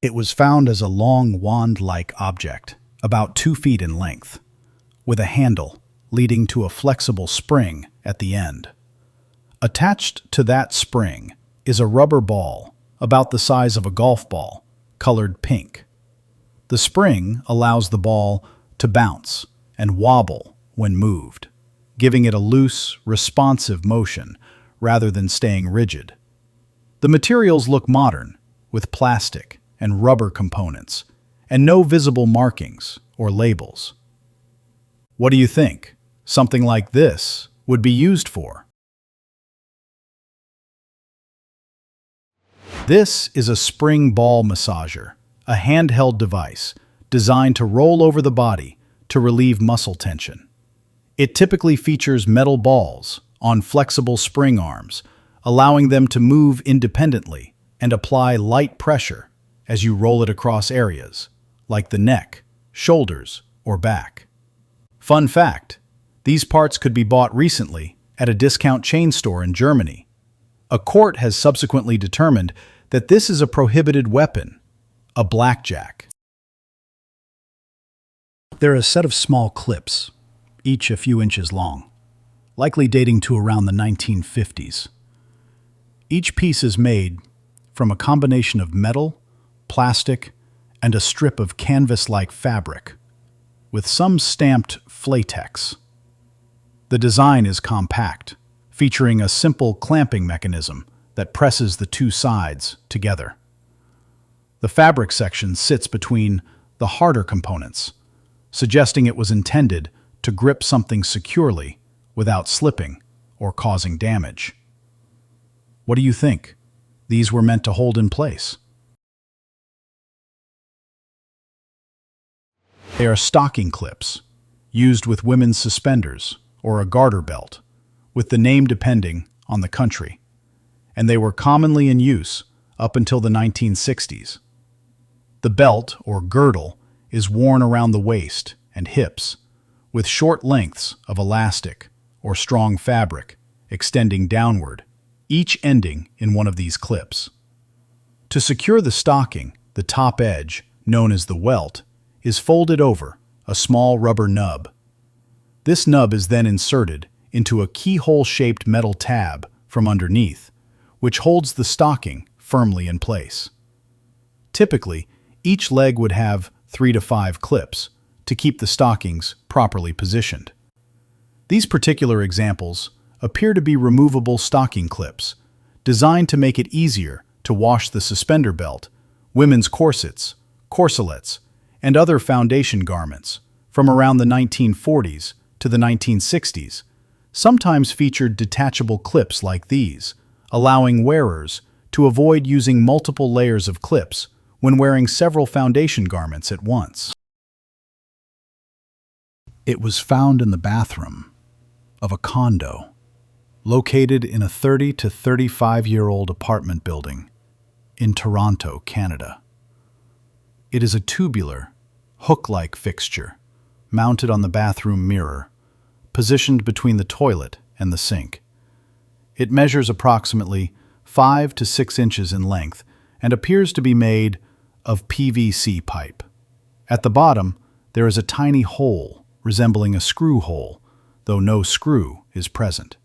It was found as a long wand-like object, about 2 feet in length, with a handle leading to a flexible spring at the end. Attached to that spring is a rubber ball about the size of a golf ball, colored pink. The spring allows the ball to bounce and wobble when moved, giving it a loose, responsive motion rather than staying rigid. The materials look modern, with plastic and rubber components, and no visible markings or labels. What do you think something like this would be used for? This is a spring ball massager, a handheld device designed to roll over the body to relieve muscle tension. It typically features metal balls on flexible spring arms, allowing them to move independently and apply light pressure as you roll it across areas like the neck, shoulders, or back. Fun fact, these parts could be bought recently at a discount chain store in Germany. A court has subsequently determined that this is a prohibited weapon, a blackjack. They're a set of small clips, each a few inches long, likely dating to around the 1950s. Each piece is made from a combination of metal, plastic, and a strip of canvas-like fabric, with some stamped flatex. The design is compact, featuring a simple clamping mechanism that presses the two sides together. The fabric section sits between the harder components, suggesting it was intended to grip something securely without slipping or causing damage. What do you think these were meant to hold in place? They are stocking clips, used with women's suspenders or a garter belt, with the name depending on the country, and they were commonly in use up until the 1960s. The belt, or girdle, is worn around the waist and hips, with short lengths of elastic or strong fabric extending downward, each ending in one of these clips. To secure the stocking, the top edge, known as the welt, is folded over a small rubber nub. This nub is then inserted into a keyhole-shaped metal tab from underneath, which holds the stocking firmly in place. Typically, each leg would have 3 to 5 clips to keep the stockings properly positioned. These particular examples appear to be removable stocking clips, designed to make it easier to wash the suspender belt, women's corsets, corselets, and other foundation garments from around the 1940s to the 1960s, sometimes featured detachable clips like these, allowing wearers to avoid using multiple layers of clips when wearing several foundation garments at once. It was found in the bathroom of a condo located in a 30 to 35-year-old apartment building in Toronto, Canada. It is a tubular, hook-like fixture mounted on the bathroom mirror, positioned between the toilet and the sink. It measures approximately 5 to 6 inches in length and appears to be made of PVC pipe. At the bottom, there is a tiny hole resembling a screw hole, though no screw is present.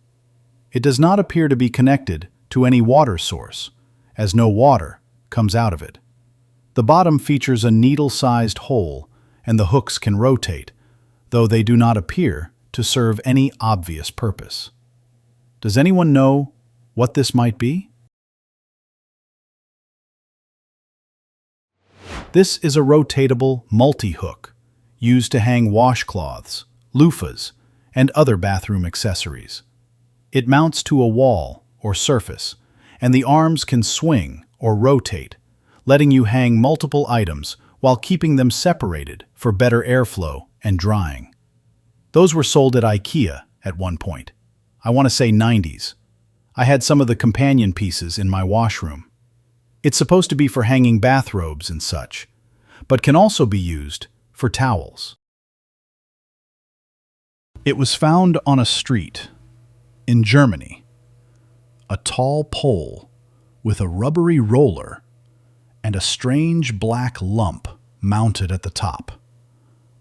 It does not appear to be connected to any water source, as no water comes out of it. The bottom features a needle-sized hole, and the hooks can rotate, though they do not appear to serve any obvious purpose. Does anyone know what this might be? This is a rotatable multi-hook used to hang washcloths, loofahs, and other bathroom accessories. It mounts to a wall or surface, and the arms can swing or rotate, letting you hang multiple items while keeping them separated for better airflow and drying. Those were sold at IKEA at one point. I want to say 90s. I had some of the companion pieces in my washroom. It's supposed to be for hanging bathrobes and such, but can also be used for towels. It was found on a street in Germany. A tall pole with a rubbery roller and a strange black lump mounted at the top,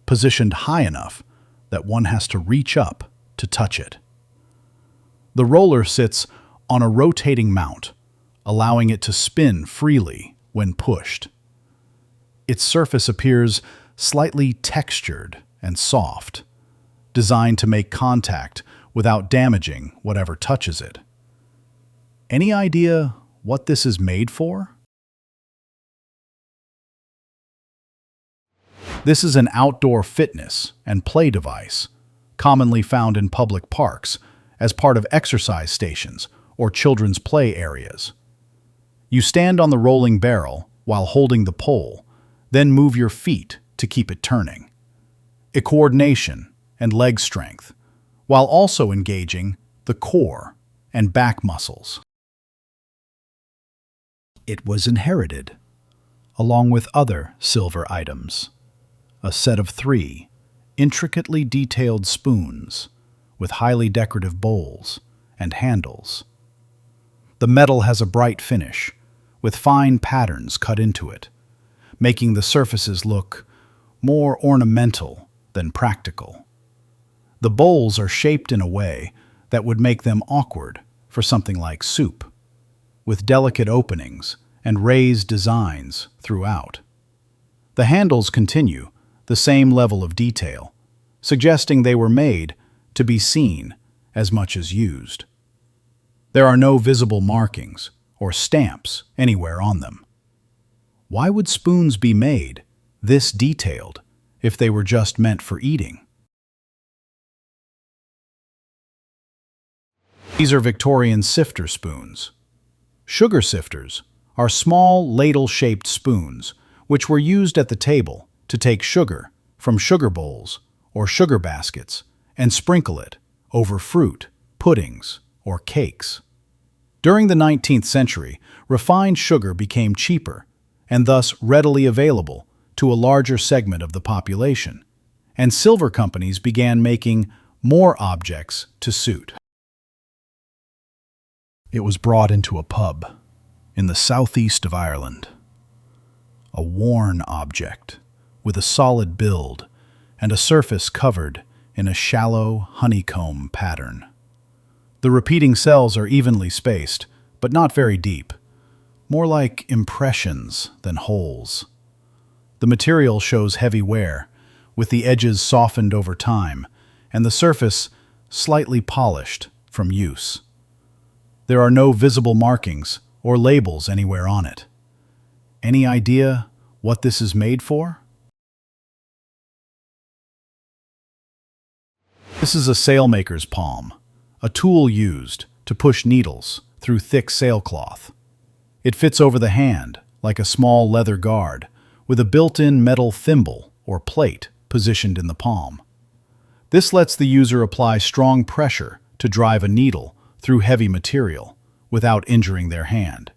positioned high enough that one has to reach up to touch it. The roller sits on a rotating mount, allowing it to spin freely when pushed. Its surface appears slightly textured and soft, designed to make contact without damaging whatever touches it. Any idea what this is made for? This is an outdoor fitness and play device, commonly found in public parks as part of exercise stations or children's play areas. You stand on the rolling barrel while holding the pole, then move your feet to keep it turning. Coordination and leg strength, while also engaging the core and back muscles. It was inherited, along with other silver items, a set of 3 intricately detailed spoons with highly decorative bowls and handles. The metal has a bright finish, with fine patterns cut into it, making the surfaces look more ornamental than practical. The bowls are shaped in a way that would make them awkward for something like soup, with delicate openings and raised designs throughout. The handles continue the same level of detail, suggesting they were made to be seen as much as used. There are no visible markings or stamps anywhere on them. Why would spoons be made this detailed if they were just meant for eating? These are Victorian sifter spoons. Sugar sifters are small ladle-shaped spoons which were used at the table to take sugar from sugar bowls or sugar baskets and sprinkle it over fruit, puddings, or cakes. During the 19th century, refined sugar became cheaper and thus readily available to a larger segment of the population, and silver companies began making more objects to suit. It was brought into a pub in the southeast of Ireland. A worn object with a solid build and a surface covered in a shallow honeycomb pattern. The repeating cells are evenly spaced, but not very deep, more like impressions than holes. The material shows heavy wear, with the edges softened over time and the surface slightly polished from use. There are no visible markings or labels anywhere on it. Any idea what this is made for? This is a sailmaker's palm, a tool used to push needles through thick sailcloth. It fits over the hand like a small leather guard, with a built-in metal thimble or plate positioned in the palm. This lets the user apply strong pressure to drive a needle through heavy material without injuring their hand.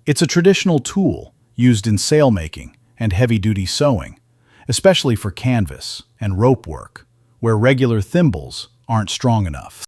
It's a traditional tool used in sailmaking and heavy-duty sewing, especially for canvas and rope work, where regular thimbles aren't strong enough.